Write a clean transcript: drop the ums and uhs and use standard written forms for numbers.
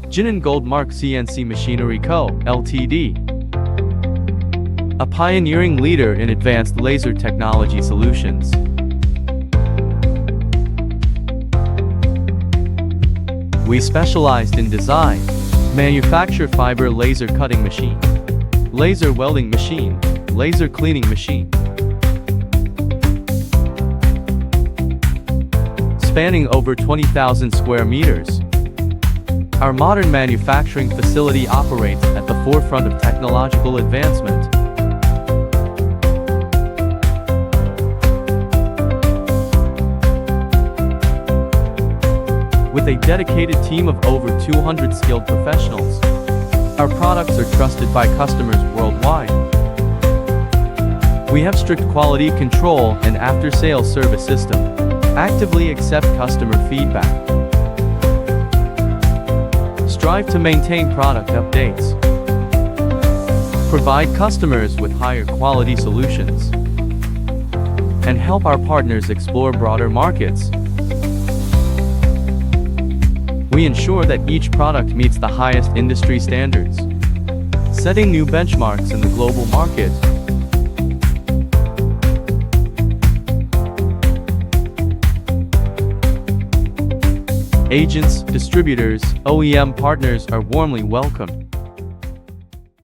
Jinan Goldmark CNC Machinery Co., Ltd. A pioneering leader in advanced laser technology solutions. We specialized in design, manufacture fiber laser cutting machine, laser welding machine, laser cleaning machine. Spanning over 20,000 square meters. Our modern manufacturing facility operates at the forefront of technological advancement. With a dedicated team of over 200 skilled professionals, our products are trusted by customers worldwide. We have strict quality control and after-sales service system. Actively accept customer feedback. Strive to maintain product updates. Provide customers with higher quality solutions. And help our partners explore broader markets. We ensure that each product meets the highest industry standards, setting new benchmarks in the global market. Agents, distributors, OEM partners are warmly welcome.